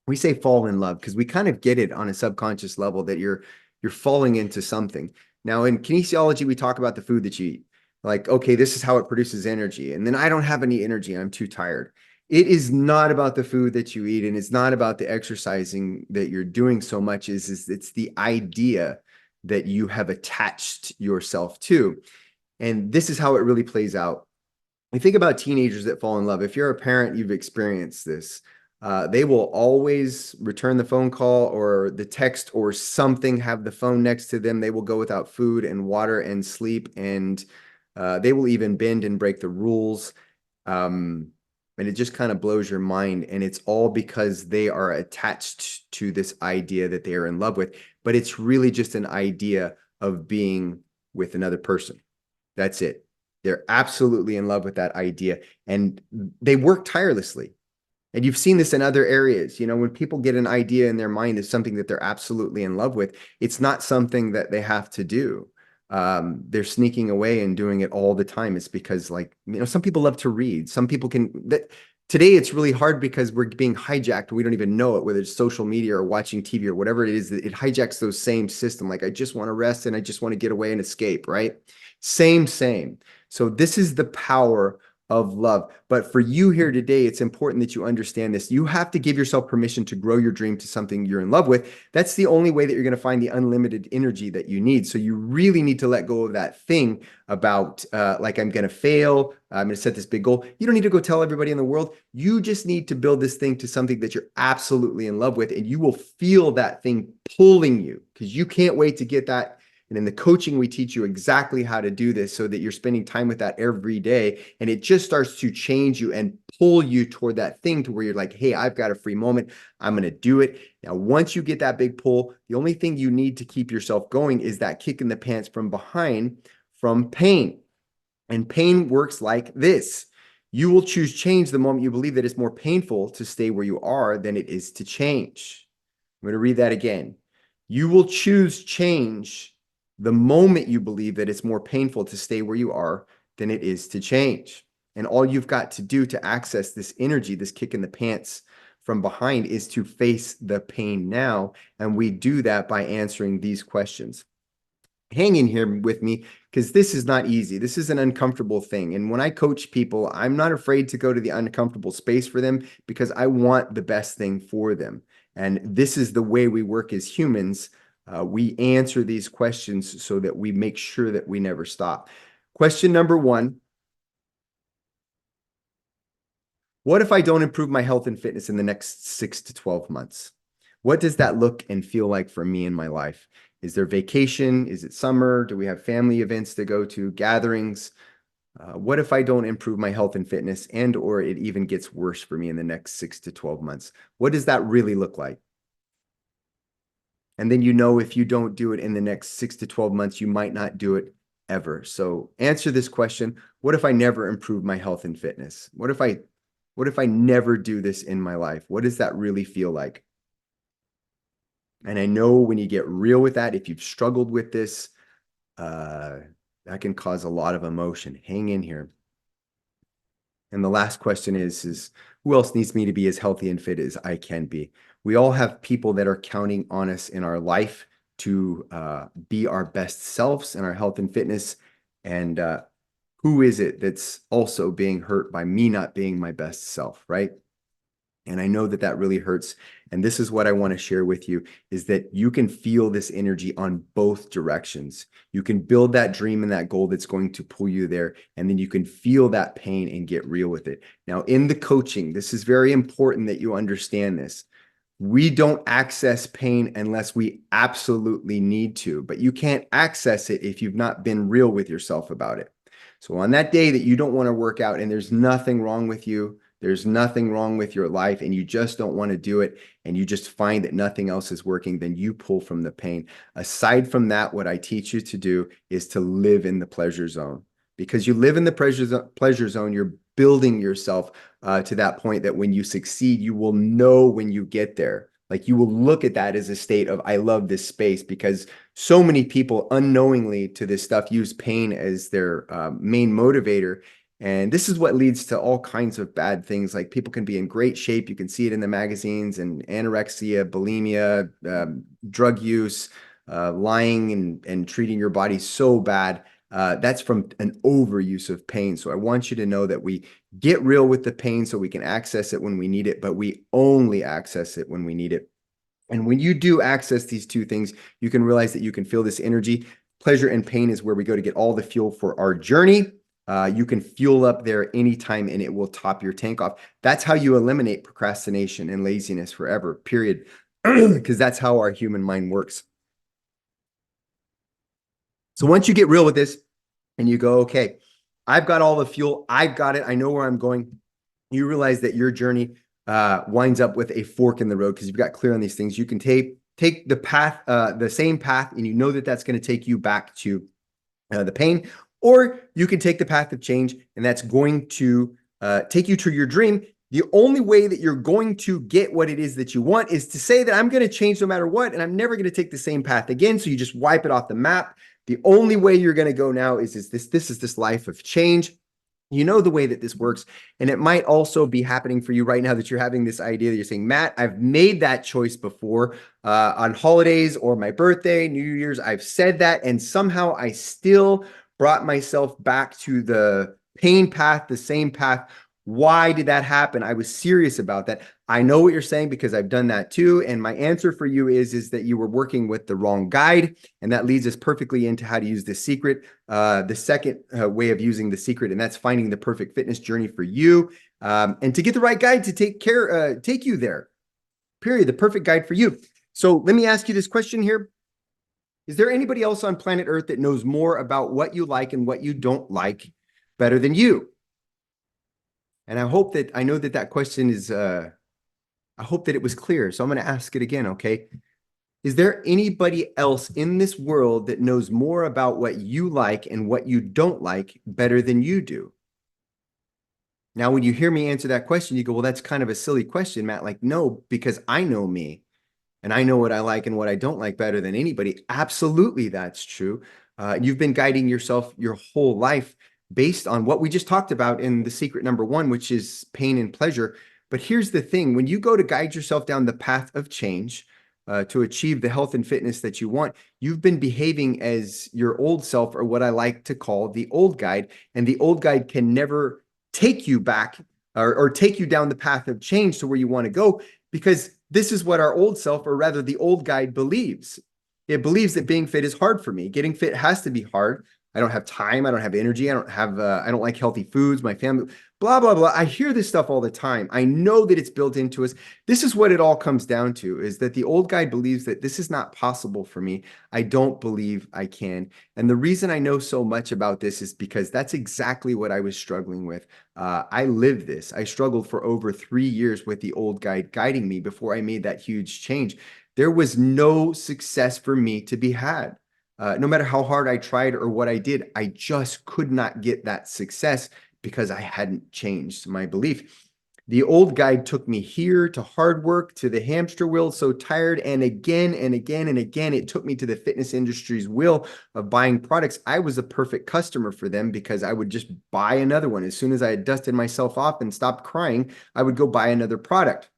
S1: We say fall in love because we kind of get it on a subconscious level that you're falling into something. Now in kinesiology, we talk about the food that you eat. Like, okay, this is how it produces energy. And then I don't have any energy. I'm too tired. It is not about the food that you eat, and it's not about the exercising that you're doing so much is it's the idea that you have attached yourself to. And this is how it really plays out. I think about teenagers that fall in love. If you're a parent, you've experienced this. They will always return the phone call or the text or something, have the phone next to them. They will go without food and water and sleep, and they will even bend and break the rules. And it just kind of blows your mind. And it's all because they are attached to this idea that they are in love with, but it's really just an idea of being with another person. That's it. They're absolutely in love with that idea, and they work tirelessly. And you've seen this in other areas. You know, when people get an idea in their mind is something that they're absolutely in love with, it's not something that they have to do. They're sneaking away and doing it all the time. It's because, like, you know, some people love to read. Some people can that today it's really hard because we're being hijacked. We don't even know it, whether it's social media or watching TV or whatever it is, it hijacks those same system. Like, I just want to rest and I just want to get away and escape, right? Same. So this is the power of love. But for you here today, it's important that you understand this. You have to give yourself permission to grow your dream to something you're in love with. That's the only way that you're going to find the unlimited energy that you need. So you really need to let go of that thing about like, I'm going to fail. I'm going to set this big goal. You don't need to go tell everybody in the world. You just need to build this thing to something that you're absolutely in love with, and you will feel that thing pulling you because you can't wait to get that. And in the coaching, we teach you exactly how to do this so that you're spending time with that every day. And it just starts to change you and pull you toward that thing to where you're like, hey, I've got a free moment. I'm going to do it. Now, once you get that big pull, the only thing you need to keep yourself going is that kick in the pants from behind from pain. And pain works like this. You will choose change the moment you believe that it's more painful to stay where you are than it is to change. I'm going to read that again. You will choose change the moment you believe that it's more painful to stay where you are than it is to change. And all you've got to do to access this energy, this kick in the pants from behind, is to face the pain now. And we do that by answering these questions. Hang in here with me because this is not easy. This is an uncomfortable thing. And when I coach people, I'm not afraid to go to the uncomfortable space for them because I want the best thing for them. And this is the way we work as humans. We answer these questions so that we make sure that we never stop. Question number one: what if I don't improve my health and fitness in the next 6 to 12 months? What does that look and feel like for me in my life? Is there vacation? Is it summer? Do we have family events to go to, gatherings? What if I don't improve my health and fitness, and or it even gets worse for me in the next 6 to 12 months? What does that really look like? And then, you know, if you don't do it in the next 6 to 12 months, you might not do it ever. So answer this question. What if I never improve my health and fitness? What if I never do this in my life? What does that really feel like? And I know when you get real with that, if you've struggled with this, that can cause a lot of emotion. Hang in here. And the last question is who else needs me to be as healthy and fit as I can be? We all have people that are counting on us in our life to be our best selves in our health and fitness. And who is it that's also being hurt by me not being my best self, right? And I know that that really hurts. And this is what I want to share with you is that you can feel this energy on both directions. You can build that dream and that goal that's going to pull you there. And then you can feel that pain and get real with it. Now, in the coaching, this is very important that you understand this. We don't access pain unless we absolutely need to, but you can't access it if you've not been real with yourself about it. So on that day that you don't want to work out and there's nothing wrong with you, there's nothing wrong with your life, and you just don't want to do it, and you just find that nothing else is working, then you pull from the pain. Aside from that, what I teach you to do is to live in the pleasure zone. Because you live in the pleasure zone, you're building yourself to that point that when you succeed, you will know when you get there. Like you will look at that as a state of, I love this space, because so many people unknowingly to this stuff use pain as their main motivator. And this is what leads to all kinds of bad things. Like people can be in great shape. You can see it in the magazines, and anorexia, bulimia, drug use, lying and treating your body so bad. That's from an overuse of pain. So I want you to know that we get real with the pain so we can access it when we need it, but we only access it when we need it. And when you do access these two things, you can realize that you can feel this energy. Pleasure and pain is where we go to get all the fuel for our journey. You can fuel up there anytime and it will top your tank off. That's how you eliminate procrastination and laziness forever, period. Because that's how our human mind works. So once you get real with this and you go, okay, I've got all the fuel, I've got it, I know where I'm going, you realize that your journey winds up with a fork in the road because you've got clear on these things. You can take the path, the same path, and you know that that's going to take you back to the pain, or you can take the path of change, and that's going to take you to your dream. The only way that you're going to get what it is that you want is to say that I'm going to change no matter what, and I'm never going to take the same path again. So you just wipe it off the map. The only way you're going to go now is this life of change. You know the way that this works. And it might also be happening for you right now that you're having this idea that you're saying, Matt, I've made that choice before on holidays or my birthday, New Year's. I've said that, and somehow I still brought myself back to the pain path, the same path. Why did that happen? I was serious about that. I know what you're saying because I've done that too. And my answer for you is that you were working with the wrong guide. And that leads us perfectly into how to use this secret. The second way of using the secret, and that's finding the perfect fitness journey for you. And to get the right guide to take you there, period, the perfect guide for you. So let me ask you this question here. Is there anybody else on planet Earth that knows more about what you like and what you don't like better than you? And I know that that question is, I hope that it was clear. So I'm going to ask it again. Okay. Is there anybody else in this world that knows more about what you like and what you don't like better than you do? Now, when you hear me answer that question, you go, well, that's kind of a silly question, Matt. Like, no, because I know me and I know what I like and what I don't like better than anybody. Absolutely, that's true. You've been guiding yourself your whole life based on what we just talked about in the secret number one, which is pain and pleasure. But here's the thing, when you go to guide yourself down the path of change to achieve the health and fitness that you want, you've been behaving as your old self, or what I like to call the old guide. And the old guide can never take you back or take you down the path of change to where you want to go, because this is what our old self, or rather the old guide, believes. It believes that being fit is hard for me. Getting fit has to be hard. I don't have time. I don't have energy. I don't like healthy foods. My family, blah, blah, blah. I hear this stuff all the time. I know that it's built into us. This is what it all comes down to, is that the old guy believes that this is not possible for me. I don't believe I can. And the reason I know so much about this is because that's exactly what I was struggling with. I lived this. I struggled for over 3 years with the old guide guiding me before I made that huge change. There was no success for me to be had. No matter how hard I tried or what I did, I just could not get that success because I hadn't changed my belief. The old guide took me here to hard work, to the hamster wheel, so tired, and again and again and again, it took me to the fitness industry's wheel of buying products. I was a perfect customer for them because I would just buy another one. As soon as I had dusted myself off and stopped crying, I would go buy another product.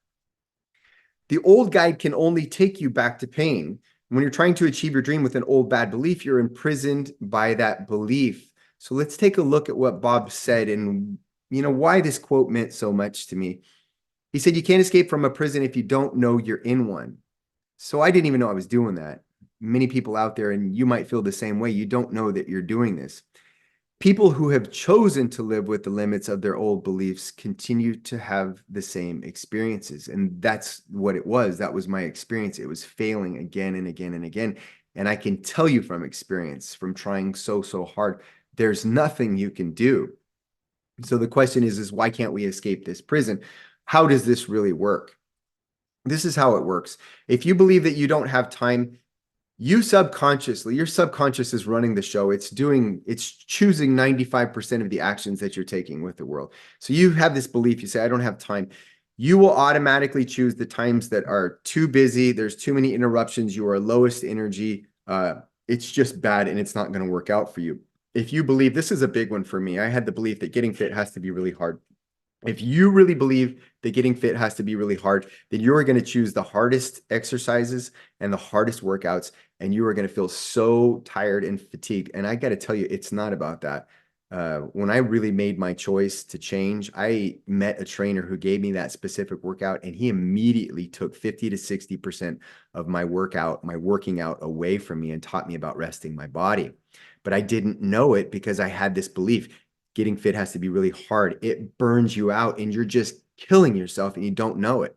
S1: The old guide can only take you back to pain. When you're trying to achieve your dream with an old bad belief, you're imprisoned by that belief. So let's take a look at what Bob said and why this quote meant so much to me. He said, you can't escape from a prison if you don't know you're in one. So I didn't even know I was doing that. Many people out there, and you might feel the same way, you don't know that you're doing this. People who have chosen to live with the limits of their old beliefs continue to have the same experiences. And that's what it was. That was my experience. It was failing again and again and again. And I can tell you from experience, from trying so hard, there's nothing you can do. So the question is why can't we escape this prison? How does this really work? This is how it works. If you believe that you don't have time, your subconscious is running the show. It's choosing 95% of the actions that you're taking with the world. So you have this belief, you say, I don't have time. You will automatically choose the times that are too busy. There's too many interruptions. You are lowest energy. It's just bad and it's not going to work out for you. If you believe, this is a big one for me. I had the belief that getting fit has to be really hard. If you really believe that getting fit has to be really hard, then you're going to choose the hardest exercises and the hardest workouts, and you are going to feel so tired and fatigued. And I got to tell you, it's not about that. When I really made my choice to change, I met a trainer who gave me that specific workout, and he immediately took 50 to 60% of my working out away from me and taught me about resting my body. But I didn't know it because I had this belief. Getting fit has to be really hard. It burns you out and you're just killing yourself and you don't know it.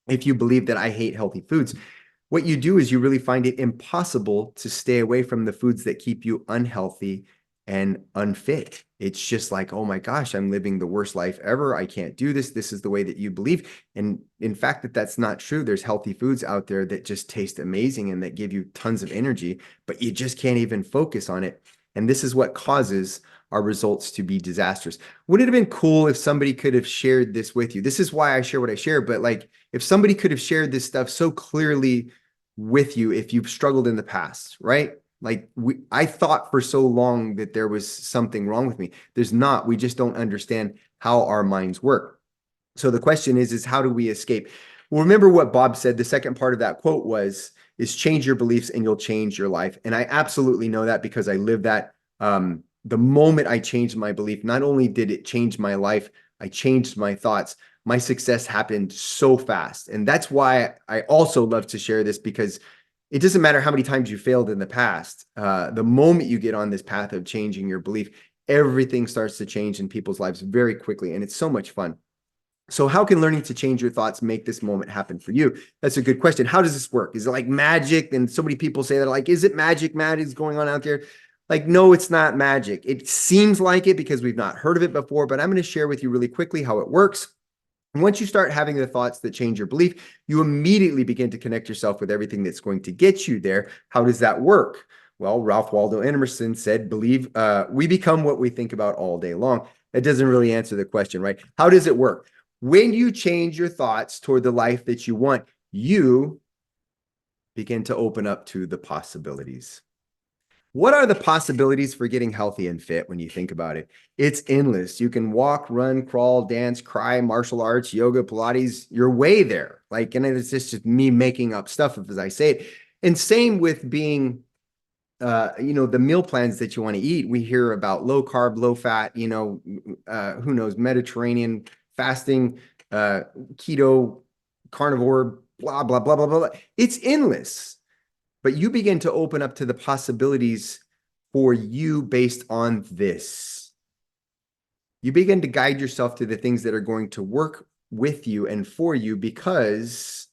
S1: If you believe that I hate healthy foods, what you do is you really find it impossible to stay away from the foods that keep you unhealthy and unfit. It's just like, oh my gosh, I'm living the worst life ever. I can't do this. This is the way that you believe. And in fact, that's not true. There's healthy foods out there that just taste amazing and that give you tons of energy, but you just can't even focus on it. And this is what causes our results to be disastrous. Wouldn't it have been cool if somebody could have shared this with you? This is why I share what I share, but like if somebody could have shared this stuff so clearly with you, if you've struggled in the past, right? Like I thought for so long that there was something wrong with me. There's not. We just don't understand how our minds work. So the question is how do we escape? Well, remember what Bob said. The second part of that quote is change your beliefs and you'll change your life. And I absolutely know that because I live that. The moment I changed my belief, not only did it change my life, I changed my thoughts. My success happened so fast. And that's why I also love to share this, because it doesn't matter how many times you failed in the past. The moment you get on this path of changing your belief, everything starts to change in people's lives very quickly. And it's so much fun. So how can learning to change your thoughts make this moment happen for you? That's a good question. How does this work? Is it like magic? And so many people say that, like, is it magic? Magic's going on out there. Like, no, it's not magic. It seems like it because we've not heard of it before, but I'm going to share with you really quickly how it works. And once you start having the thoughts that change your belief, you immediately begin to connect yourself with everything that's going to get you there. How does that work? Well, Ralph Waldo Emerson said, we become what we think about all day long. That doesn't really answer the question, right? How does it work? When you change your thoughts toward the life that you want, you begin to open up to the possibilities. What are the possibilities for getting healthy and fit when you think about it? It's endless. You can walk, run, crawl, dance, cry, martial arts, yoga, Pilates, you're way there. Like, and it's just me making up stuff as I say it. And same with being, the meal plans that you want to eat. We hear about low carb, low fat, who knows, Mediterranean fasting, keto, carnivore, blah, blah, blah, blah, blah. It's endless. But you begin to open up to the possibilities for you based on this. You begin to guide yourself to the things that are going to work with you and for you, because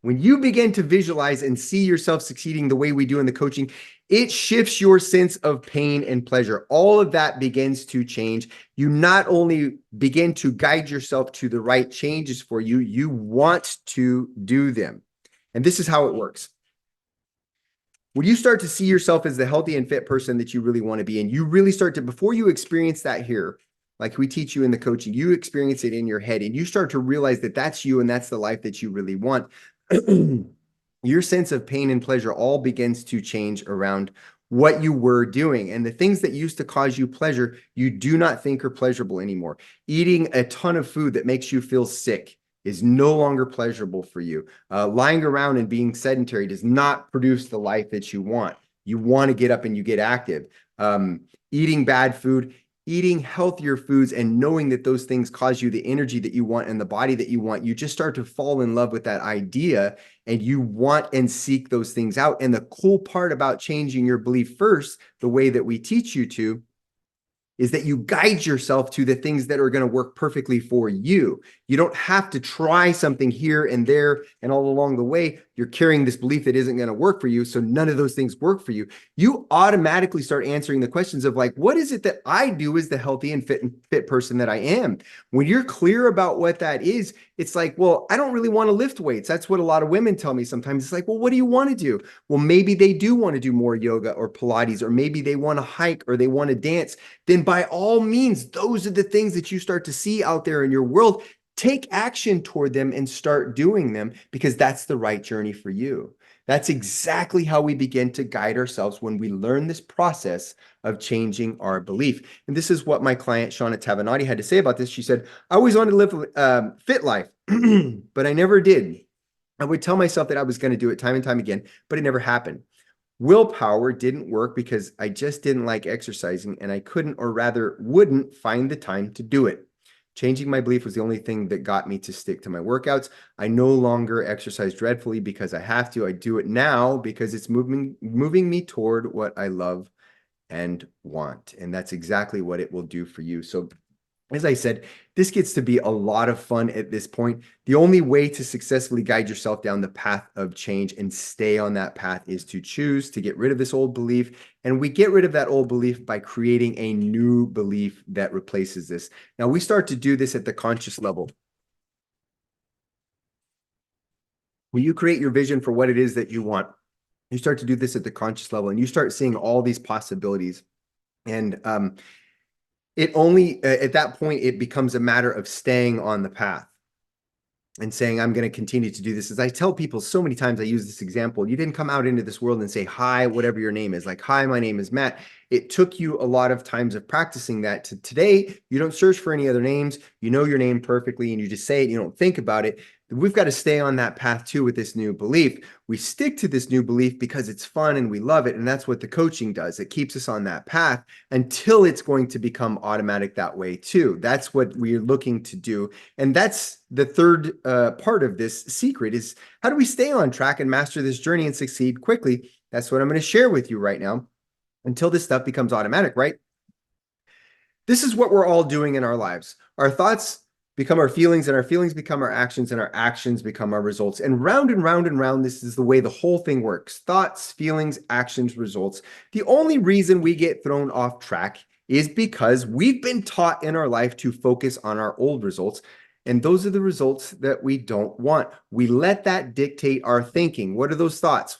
S1: when you begin to visualize and see yourself succeeding the way we do in the coaching, it shifts your sense of pain and pleasure. All of that begins to change. You not only begin to guide yourself to the right changes for you, you want to do them. And this is how it works. When you start to see yourself as the healthy and fit person that you really want to be, and you really start to, before you experience that here, like we teach you in the coaching, you experience it in your head and you start to realize that that's you and that's the life that you really want. Your sense of pain and pleasure all begins to change around what you were doing. And the things that used to cause you pleasure, you do not think are pleasurable anymore. Eating a ton of food that makes you feel sick is no longer pleasurable for you. Lying around and being sedentary does not produce the life that you want. You want to get up and you get active. Eating bad food, eating healthier foods and knowing that those things cause you the energy that you want and the body that you want, you just start to fall in love with that idea and you want and seek those things out. And the cool part about changing your belief first, the way that we teach you to, is that you guide yourself to the things that are going to work perfectly for you. You don't have to try something here and there and all along the way. You're carrying this belief that isn't going to work for you. So none of those things work for you. You automatically start answering the questions of like, what is it that I do as the healthy and fit person that I am? When you're clear about what that is, it's like, well, I don't really want to lift weights. That's what a lot of women tell me sometimes. It's like, well, what do you want to do? Well, maybe they do want to do more yoga or Pilates, or maybe they want to hike or they want to dance. Then by all means, those are the things that you start to see out there in your world. Take action toward them and start doing them, because that's the right journey for you. That's exactly how we begin to guide ourselves when we learn this process of changing our belief. And this is what my client, Shauna Tavanati, had to say about this. She said, I always wanted to live a fit life, but I never did. I would tell myself that I was going to do it time and time again, but it never happened. Willpower didn't work because I just didn't like exercising, and I couldn't, or rather wouldn't, find the time to do it. Changing my belief was the only thing that got me to stick to my workouts. I no longer exercise dreadfully because I have to. I do it now because it's moving me toward what I love and want. And that's exactly what it will do for you. So as I said, this gets to be a lot of fun at this point. The only way to successfully guide yourself down the path of change and stay on that path is to choose to get rid of this old belief. And we get rid of that old belief by creating a new belief that replaces this. Now, we start to do this at the conscious level. When you create your vision for what it is that you want, you start to do this at the conscious level, and you start seeing all these possibilities. And it only, at that point, it becomes a matter of staying on the path and saying, I'm going to continue to do this. As I tell people so many times, I use this example. You didn't come out into this world and say, hi, whatever your name is. Like, hi, my name is Matt. It took you a lot of times of practicing that. To today, you don't search for any other names. You know your name perfectly, and you just say it. You don't think about it. We've got to stay on that path too with this new belief. We stick to this new belief because it's fun and we love it. And that's what the coaching does. It keeps us on that path until it's going to become automatic that way too. That's what we're looking to do. And that's the third part of this secret, is how do we stay on track and master this journey and succeed quickly? That's what I'm going to share with you right now until this stuff becomes automatic, right? This is what we're all doing in our lives. Our thoughts become our feelings, and our feelings become our actions, and our actions become our results. And round and round and round, this is the way the whole thing works. Thoughts, feelings, actions, results. The only reason we get thrown off track is because we've been taught in our life to focus on our old results. And those are the results that we don't want. We let that dictate our thinking. What are those thoughts?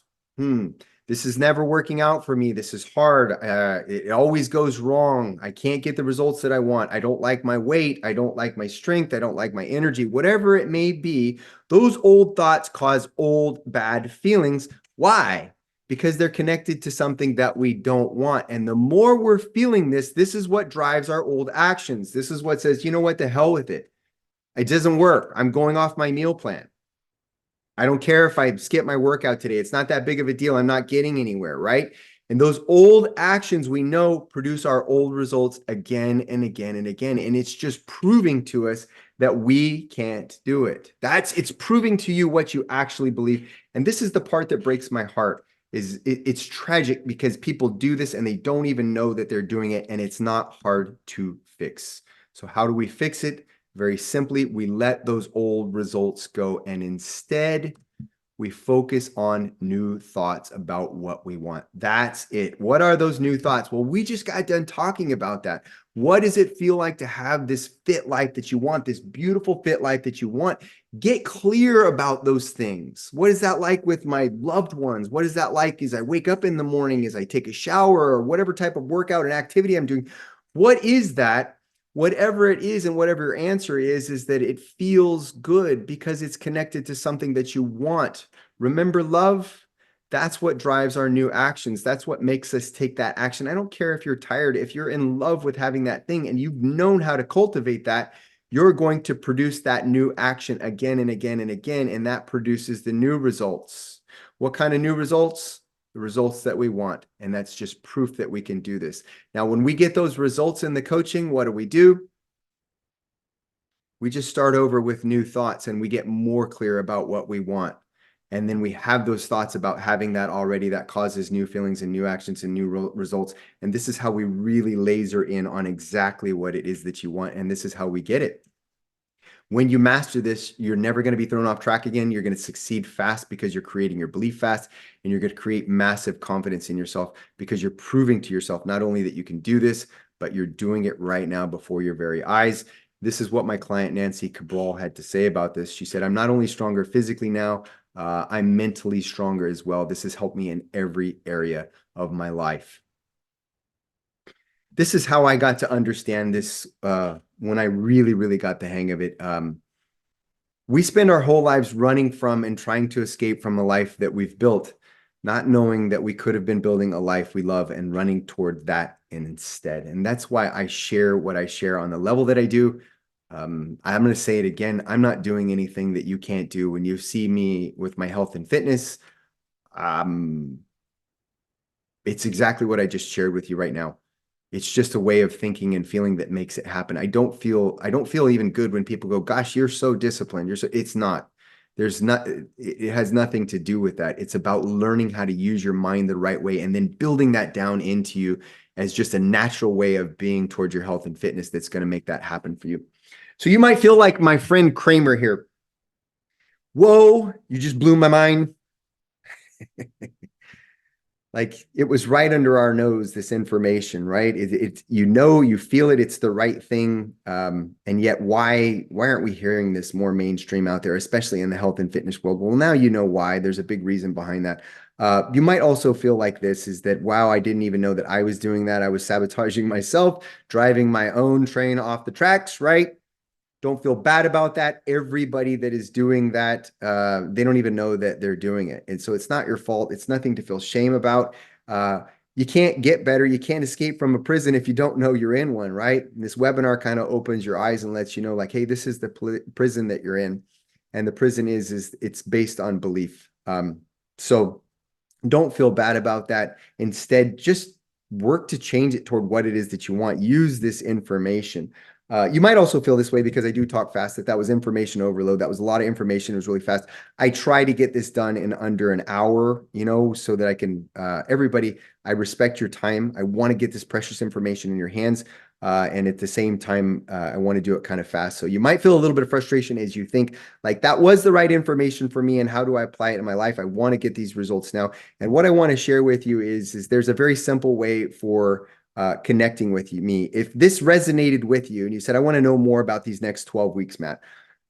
S1: This is never working out for me. This is hard. It always goes wrong. I can't get the results that I want. I don't like my weight. I don't like my strength. I don't like my energy. Whatever it may be, those old thoughts cause old bad feelings. Why? Because they're connected to something that we don't want. And the more we're feeling this, this is what drives our old actions. This is what says, you know what, the hell with it. It doesn't work. I'm going off my meal plan. I don't care if I skip my workout today. It's not that big of a deal. I'm not getting anywhere, right? And those old actions we know produce our old results again and again and again. And it's just proving to us that we can't do it. It's proving to you what you actually believe. And this is the part that breaks my heart. It's tragic because people do this and they don't even know that they're doing it, and it's not hard to fix. So how do we fix it? Very simply, we let those old results go, and instead we focus on new thoughts about what we want. That's it. What are those new thoughts? Well, we just got done talking about that. What does it feel like to have this fit life that you want, this beautiful fit life that you want? Get clear about those things. What is that like with my loved ones? What is that like as I wake up in the morning, as I take a shower, or whatever type of workout and activity I'm doing? What is that? Whatever it is, and whatever your answer is that it feels good because it's connected to something that you want. Remember, love, that's what drives our new actions. That's what makes us take that action. I don't care if you're tired. If you're in love with having that thing and you've known how to cultivate that, you're going to produce that new action again and again and again, and that produces the new results. What kind of new results? the results that we want. And that's just proof that we can do this. Now, when we get those results in the coaching, what do? We just start over with new thoughts and we get more clear about what we want. And then we have those thoughts about having that already that causes new feelings and new actions and new results. And this is how we really laser in on exactly what it is that you want. And this is how we get it. When you master this, you're never going to be thrown off track again. You're going to succeed fast because you're creating your belief fast, and you're going to create massive confidence in yourself because you're proving to yourself not only that you can do this, but you're doing it right now before your very eyes. This is what my client Nancy Cabral had to say about this. She said, I'm not only stronger physically now, I'm mentally stronger as well. This has helped me in every area of my life. This is how I got to understand this when I really got the hang of it. We spend our whole lives running from and trying to escape from a life that we've built, not knowing that we could have been building a life we love and running toward that instead. And that's why I share what I share on the level that I do. I'm going to say it again. I'm not doing anything that you can't do. When you see me with my health and fitness, it's exactly what I just shared with you right now. It's just a way of thinking and feeling that makes it happen. I don't feel even good when people go, gosh, you're so disciplined. It's not. It has nothing to do with that. It's about learning how to use your mind the right way and then building that down into you as just a natural way of being towards your health and fitness that's going to make that happen for you. So you might feel like my friend Kramer here. Whoa, you just blew my mind. Like it was right under our nose, this information, right? You feel it, it's the right thing. And yet why aren't we hearing this more mainstream out there, especially in the health and fitness world? Well, now you know why. There's a big reason behind that. You might also feel like this is that, wow, I didn't even know that I was doing that. I was sabotaging myself, driving my own train off the tracks, right? Don't feel bad about that. Everybody that is doing that, they don't even know that they're doing it. And so it's not your fault. It's nothing to feel shame about. You can't get better. You can't escape from a prison if you don't know you're in one, right? And this webinar kind of opens your eyes and lets you know, like, hey, this is the prison that you're in. And the prison is it's based on belief. So don't feel bad about that. Instead, just work to change it toward what it is that you want. Use this information. You might also feel this way because I do talk fast, that was information overload. That was a lot of information. It was really fast. I try to get this done in under an hour, so that I can, everybody, I respect your time. I want to get this precious information in your hands. And at the same time, I want to do it kind of fast. So you might feel a little bit of frustration as you think like that was the right information for me and how do I apply it in my life? I want to get these results now. And what I want to share with you is there's a very simple way for connecting with me. If this resonated with you and you said, I want to know more about these next 12 weeks, Matt,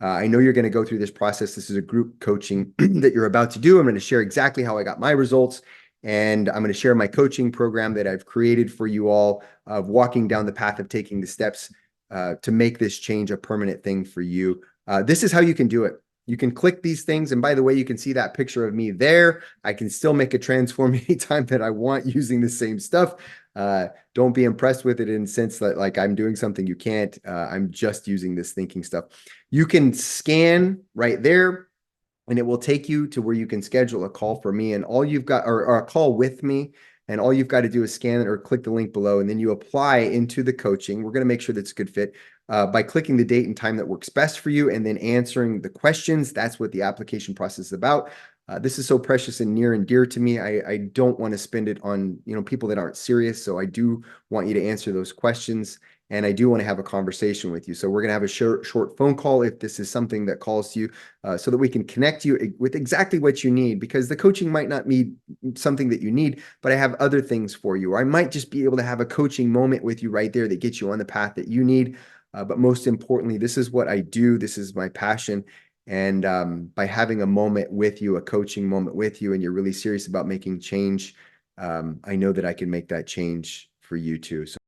S1: I know you're going to go through this process. This is a group coaching that you're about to do. I'm going to share exactly how I got my results. And I'm going to share my coaching program that I've created for you all of walking down the path of taking the steps to make this change a permanent thing for you. This is how you can do it. You can click these things. And by the way, you can see that picture of me there. I can still make a transform anytime that I want using the same stuff. Don't be impressed with it in the sense that like I'm doing something you can't. I'm just using this thinking stuff. You can scan right there and it will take you to where you can schedule a call for me and all you've got or a call with me. And all you've got to do is scan it or click the link below and then you apply into the coaching. We're going to make sure that's a good fit by clicking the date and time that works best for you and then answering the questions. That's what the application process is about. This is so precious and near and dear to me. I don't want to spend it on, people that aren't serious. So I do want you to answer those questions and I do want to have a conversation with you. So we're going to have a short phone call if this is something that calls to you so that we can connect you with exactly what you need because the coaching might not be something that you need, but I have other things for you. Or I might just be able to have a coaching moment with you right there that gets you on the path that you need. But most importantly, this is what I do. This is my passion. And by having a moment with you, a coaching moment with you, and you're really serious about making change, I know that I can make that change for you too. So